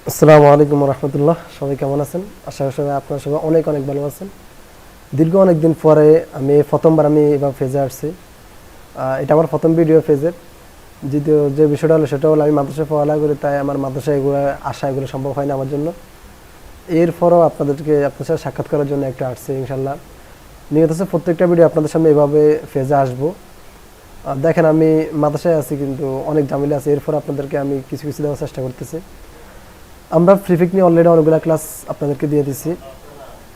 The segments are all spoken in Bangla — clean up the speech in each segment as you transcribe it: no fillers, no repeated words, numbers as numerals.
আসসালামু আলাইকুম রহমতুল্লাহ। সবাই কেমন আছেন? আশা করি সবাই আপনারা সবাই অনেক অনেক ভালো আছেন। দীর্ঘ অনেক দিন পরে প্রথমবার এবার ফেজে আসছি। এটা আমার প্রথম ভিডিও ফেজের। দ্বিতীয় যে বিষয়টা হলো সেটা হলো আমি মাদ্রাসায় পড়ালেখা করি, তাই আমার মাদ্রাসায় এগুলো আসা এগুলো সম্ভব হয় না আমার জন্য। এরপরও আপনাদের সাথে সাক্ষাৎ করার জন্য একটু আসছি ইনশাল্লাহ। নিয়ত আছে প্রত্যেকটা ভিডিও আপনাদের সামনে এভাবে ফেজে আসবো। দেখেন আমি মাদ্রাসায় আছি কিন্তু অনেক ঝামেলা আছে, এরপর আপনাদেরকে আমি কিছু কিছু দেওয়ার চেষ্টা করতেছি। আমরা ফ্রিপিক নিয়ে অলরেডি অনেকগুলো ক্লাস আপনাদেরকে দিয়ে দিচ্ছি।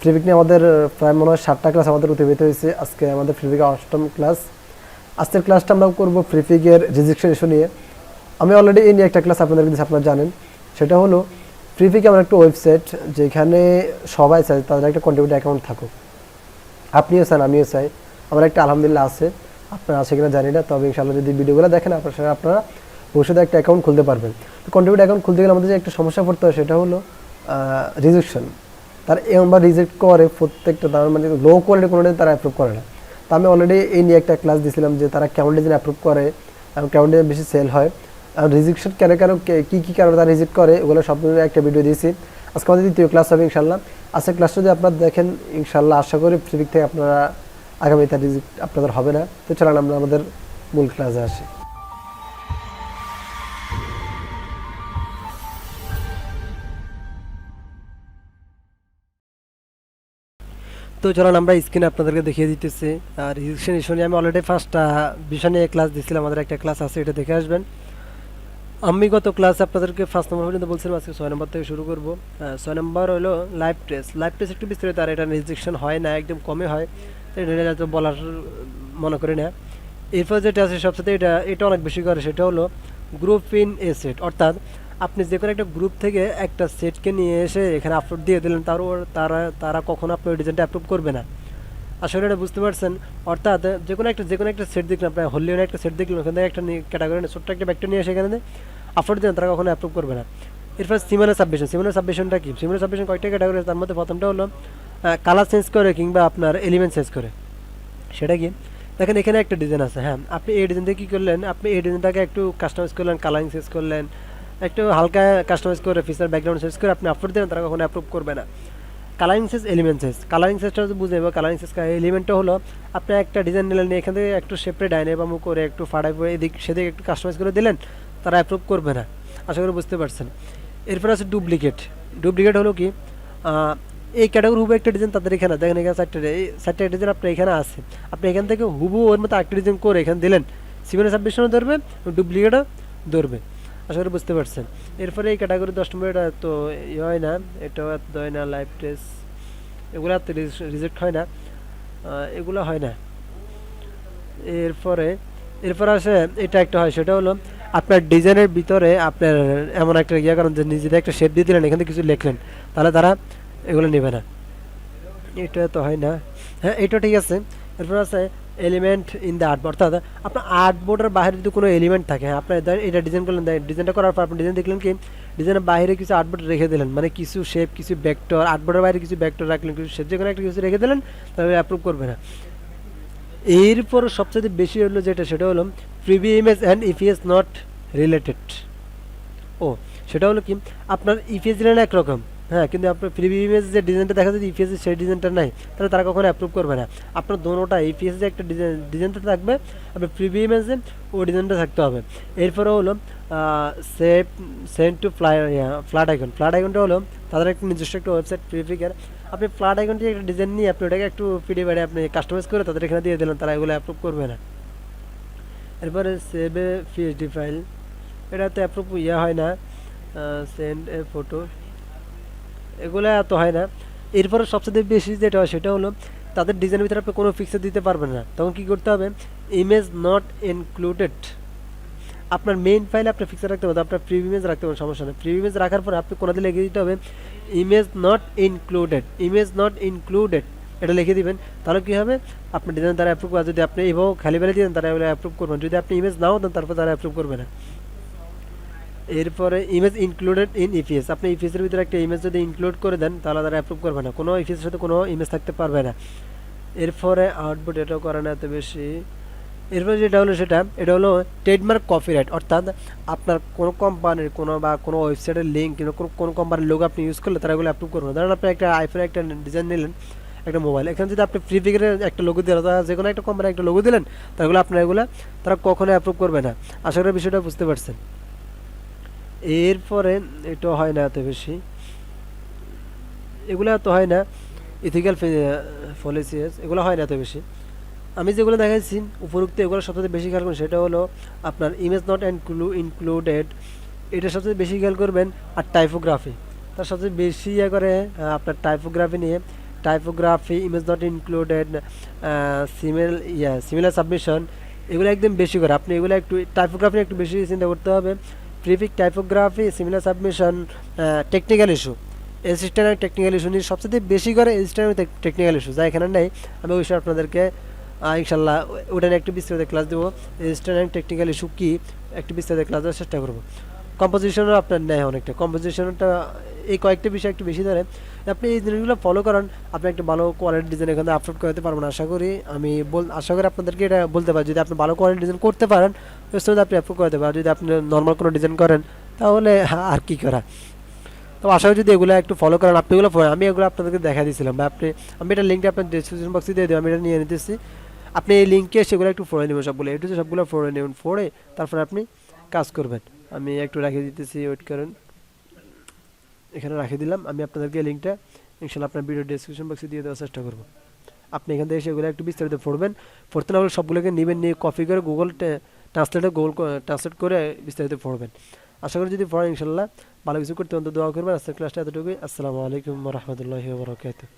ফ্রিপিক নিয়ে আমাদের প্রায় মনে হয় 7টা ক্লাস আমাদের অতিবাহিত হয়েছে। আজকে আমাদের ফ্রিপিকের 8ম ক্লাস। আজকের ক্লাসটা আমরা করবো ফ্রিপিকের রিজেকশন ইস্যু নিয়ে। আমি অলরেডি এই নিয়ে একটা ক্লাস আপনাদেরকে দিচ্ছি, আপনারা জানেন। সেটা হলো ফ্রিপিক এমন একটা ওয়েবসাইট যেখানে সবাই চায় তাদের একটা কন্ট্রিবিউটার অ্যাকাউন্ট থাকুক। আপনিও চান, আমিও চাই। আমার একটা আলহামদুলিল্লাহ আছে, আপনারা আছে কিনা জানি না, তবে ইনশাআল্লাহ যদি ভিডিওগুলো দেখেন আপনারা ভবিষ্যতে একটা অ্যাকাউন্ট খুলতে পারবেন। তো কন্ট্রিবিউটার অ্যাকাউন্ট খুলতে গেলে আমাদের যে একটা সমস্যা পড়তে হয় সেটা হলো রিজেকশন। তার আমরা রিজেক্ট করে প্রত্যেকটা, তার মানে লো কোয়ালিটি কোনো তারা অ্যাপ্রুভ করে না। তো আমি অলরেডি এই নিয়ে একটা ক্লাস দিয়েছিলাম যে তারা কেমন ডিজাইন অ্যাপ্রুভ করে এবং কেমন ডিজাইন বেশি সেল হয়, আর রিজেকশন কেন কী কারণে তারা রিজেক্ট করে, ওগুলো সব একটা ভিডিও দিয়েছি। আজকে আমাদের দ্বিতীয় ক্লাস হবে ইনশাল্লাহ। আজকের ক্লাস যদি আপনারা দেখেন ইনশাল্লাহ আশা করি ফ্রিপিক থেকে আপনারা আগামীতে রিজেক্ট আপনাদের হবে না। তো চলেন আমরা আমাদের মূল ক্লাসে আসি। তো চলুন আমরা স্ক্রিনে আপনাদেরকে দেখিয়ে দিতেছি। আর রিজেকশন ইস্যু নিয়ে আমি অলরেডি ফার্স্টটা বিষয় নিয়ে ক্লাস দিচ্ছিলাম, আমাদের একটা ক্লাস আছে, এটা দেখে আসবেন। আমি গত ক্লাসে আপনাদেরকে 1 নম্বর পর্যন্ত বলছিলাম, আজকে 6 নম্বর থেকে শুরু করবো। 6 নম্বর হলো লাইভ টেস্ট একটু বিস্তারিত, আর এটা রিজেকশন হয় না, একদম কমে হয়, তো এটা তো বলার মনে করি না। এরপর যেটা আছে সবসাথে এটা অনেক বেশি করে, সেটা হলো গ্রুপ ইন এ সেট। অর্থাৎ আপনি যে কোনো একটা গ্রুপ থেকে একটা সেটকে নিয়ে এসে এখানে আপলোড দিয়ে দিলেন, তারা কখনো আপনার ডিজাইনটা অ্যাপ্রুভ করবে না। আসলে এটা বুঝতে পারছেন? অর্থাৎ যে কোনো একটা সেট দেখলেন, আপনার হলিউড একটা সেট দেখলেন, ওখান থেকে একটা ক্যাটাগরি ছোট্ট একটা ব্যাক্টর নিয়ে এসে এখানে আপলোড দেন, তারা কখনো অ্যাপ্রুভ করবে না। এরপর সিমিলার সাবমিশনটা কি? সিমিলার সাবমিশন কয়েকটা ক্যাটাগরি, তার মধ্যে প্রথমটা হলো কালার চেঞ্জ করে কিংবা আপনার এলিমেন্ট চেঞ্জ করে। সেটা কি? দেখেন এখানে একটা ডিজাইন আছে, হ্যাঁ, আপনি এই ডিজাইনটা কী করলেন, আপনি এই ডিজাইনটাকে একটু কাস্টমাইজ করলেন, কালারিং চেঞ্জ করলেন, একটু হালকা কাস্টমাইজ করে ফিচার ব্যাকগ্রাউন্ড চেঞ্জ করে আপনি আপলোড দেন, তারা কখনো অ্যাপ্রুভ করবে না। Colouring sense, element sense. Colouring সেন্সটা বুঝে নেব। কালারিং সেন্স এলিমেন্টটা হলো আপনি একটা ডিজাইন নিলেন, এখান থেকে একটু শেপে ডাইনে বামু করে একটু ফাড়াই করে এদিক সেদিকে একটু কাস্টমাইজ করে দিলেন, তারা অ্যাপ্রুভ করবে না। আশা করি বুঝতে পারছেন। এরপর আছে ডুপ্লিকেট হলো কি, এই ক্যাটাগরি হুবু একটা ডিজাইন তাদের এখানে দেখেন, এখানে 4টা ডিজাইন আপনার এখানে আছে, আপনি এখান থেকে হুবু ওর মতো একটা ডিজাইন করে এখানে দিলেন, সিমিলার সাবমিশনও ধরবে, ডুপ্লিকেটও ধরবে। আশা করি বুঝতে পারছেন। এরপরে এই ক্যাটাগরি 10 নম্বর, এটা তো হয় না, এটাও এত হয় না। লাইভ টেস্ট এগুলো তো রিজেক্ট হয় না, এগুলো হয় না। এরপর আসে এটা একটা হয়, সেটা হলো আপনার ডিজাইনের ভিতরে আপনার এমন একটা কারণ যে নিজেদের একটা শেপ দিয়ে দিলেন, এখানে কিছু লিখলেন, তাহলে তারা এগুলো নেবে না। এটা তো হয় না, হ্যাঁ এটা ঠিক আছে। এরপর আছে এলিমেন্ট ইন দ্য আর্টবোর্ড। অর্থাৎ আপনার আর্টবোর্ডের বাইরে যদি কোনো এলিমেন্ট থাকে, হ্যাঁ আপনার এটা ডিজাইন করলেন, ডিজাইনটা করার পর আপনি ডিজাইন দেখলেন কি ডিজাইনের বাইরে কিছু আর্টবোর্ড রেখে দিলেন, মানে কিছু শেপ, কিছু ভেক্টর, আর্টবোর্ডের বাইরে কিছু ভেক্টর রাখলেন, কিছু শেপ, যে কোনো একটা কিছু রেখে দিলেন, তাহলে অ্যাপ্রুভ করবে না। এরপর সবচেয়ে বেশি হলো যেটা, সেটা হলো preview image and EPS not related. সেটা হলো কি, আপনার ইপিএস দিলেন একরকম, হ্যাঁ, কিন্তু আপনার প্রিভিউ ইমেজ যে ডিজাইনটা দেখা যাচ্ছে ইপিএস সেই ডিজাইনটা নাই, তাহলে তারা কখনো অ্যাপ্রুভ করবে না। আপনার দোনোটা ইপিএস যে একটা ডিজাইনটা থাকবে, আপনার প্রিভিউ ইমেজে ওই ডিজাইনটা থাকতে হবে। এরপরে হলো সেন্ড টু ফ্ল্যাট আইকনটা হলো তাদের একটা নিজস্ব একটা ওয়েবসাইট ফ্রিপিকের। আপনি ফ্ল্যাট আইকনটি একটা ডিজাইন নিয়ে আপনি ওটাকে একটু পিডি বাইরে আপনি কাস্টমাইজ করে তাদের এখানে দিয়ে দিলেন, তারা এগুলো অ্যাপ্রুভ করবে না। এরপরে সেভ এ পিএসডি ফাইল, এটাতে অ্যাপ্রুভ হয় না। সেন্ড এ ফটো, এগুলো এত হয় না। এরপরে সবচেয়ে বেশি যেটা হয় সেটা হলো তাদের ডিজাইনের ভিতরে আপনি কোনো পিকচার দিতে পারবেন না, তখন কী করতে হবে, ইমেজ নট ইনক্লুডেড। আপনার মেইন ফাইলে আপনি পিকচার রাখতে পারেন, আপনার প্রিভিউ ইমেজ রাখতে পারেন, সমস্যা নেই। প্রিভিউ ইমেজ রাখার পরে আপনি কোনো দিকে লিখে দিতে হবে ইমেজ নট ইনক্লুডেড, এটা লিখে দিবেন। তাহলে কী হবে, আপনার ডিজাইন তারা অ্যাপ্রুভ করে। যদি আপনি এভাবে খালি বেলে দিবেন, তারা এগুলো অ্যাপ্রুভ করবেন। যদি আপনি ইমেজ নাও দেন, তারপর তারা অ্যাপ্রুভ করবে না। এরপরে ইমেজ ইনক্লুডেড ইন ইপিএস, আপনি ইপিএসের ভিতরে একটা ইমেজ যদি ইনক্লুড করে দেন, তাহলে তারা অ্যাপ্রুভ করবে না, কোনো ইপিএসের সাথে কোনো ইমেজ থাকতে পারবে না। এরপরে আউটপুট, এটাও করে না এত বেশি। এরপর যেটা হলো এটা হলো ট্রেডমার্ক কপিরাইট, অর্থাৎ আপনার কোনো কোম্পানির কোনো ওয়েবসাইটের লিঙ্ক কিংবা কোনো কোম্পানির লোগো আপনি ইউজ করলে তারা এগুলো অ্যাপ্রুভ করবে না। ধরেন আপনি একটা আইফোনের একটা ডিজাইন নিলেন, একটা মোবাইল, এখানে যদি আপনি ফ্রিপিকের একটা লোগো দিলেন, যে কোনো একটা কোম্পানির একটা লোগো দিলেন, তাহলে আপনার এগুলো তারা কখনোই অ্যাপ্রুভ করবে না। আশা করি বিষয়টা বুঝতে পারছেন। এরপরে এটা হয় না এত বেশি, এগুলো তো হয় না, ইথিক্যাল পলিসিস এগুলো হয় না এত বেশি। আমি যেগুলো দেখাচ্ছি উপরোক্ত এগুলো সবচেয়ে বেশি খেয়াল করুন, সেটা হলো আপনার ইমেজ নট ইনক্লুডেড, এটা সবচেয়ে বেশি খেয়াল করবেন। আর টাইপোগ্রাফি, তার সবচেয়ে বেশি করে আপনার টাইপোগ্রাফি নিয়ে, typography, image not included, similar submission, এগুলো একদম বেশি করে আপনি এগুলো একটু টাইপোগ্রাফি একটু বেশি চিন্তা করতে হবে। প্রিফিক, typography, similar submission, technical issue, assistant এবং টেকনিক্যাল ইস্যু নিয়ে সবচেয়ে বেশি করে অ্যাসিস্ট্যান্ট এবং টেকনিক্যাল ইস্যু, যা এখানে নেই। আমি ওই বিষয়ে আপনাদেরকে ইনশাল্লাহ ওটা নিয়ে একটু বিস্তারিত ক্লাস দেবো। অ্যাসিস্ট্যান্ট এবং টেকনিক্যাল ইস্যু কী একটু বিস্তারিত ক্লাস দেওয়ার চেষ্টা করবো। কম্পোজিশনও আপনার নেয় অনেকটা, কম্পোজিশনটা এই কয়েকটা বিষয় একটু বেশি ধরে। আপনি এই জিনিসগুলো ফলো করেন, আপনি একটা ভালো কোয়ালিটি ডিজাইন এখানে আপলোড করতে পারবেন। আশা করি আপনাদেরকে এটা বলতে পারি, যদি আপনি ভালো কোয়ালিটি ডিজাইন করতে পারেন আপনি আপলোড করতে পারেন। যদি আপনি নর্মাল কোনো ডিজাইন করেন তাহলে আর কি করা। তো আশা করি যদি এগুলো একটু ফলো করেন, আপনি এগুলো আমি এগুলো আপনাদেরকে দেখা দিয়েছিলাম, বা আমি এটা লিঙ্কটা আপনার ডিসক্রিপশন বক্সে দিয়ে দেবো, আমি এটা নিয়ে নিতেছি। আপনি এই লিঙ্কে সেগুলো একটু পড়ে নেবেন, সবগুলো পড়ে নেবেন, পড়ে তারপরে আপনি কাজ করবেন। আমি একটু রাখিয়ে দিতেছি, ওয়েট করেন, এখানে রাখিয়ে দিলাম। আমি আপনাদেরকে লিঙ্কটা ইনশাল্লাহ আপনার ভিডিও ডিসক্রিপশন বক্সে দিয়ে দেওয়ার চেষ্টা করবো। আপনি এখান থেকে সেগুলো একটু বিস্তারিত পড়বেন, পড়তে না হলে সবগুলোকে নেবেন, নিয়ে কপি করে গুগল ট্রান্সলেট করে বিস্তারিত পড়বেন। আশা করি যদি পড়েন ইনশাল্লাহ ভালো কিছু করতে দোয়া করবেন। আজকের ক্লাসটা এতটুকুই। আসসালামু আলাইকুম ওয়া রাহমাতুল্লাহি ওয়া বারাকাতুহু।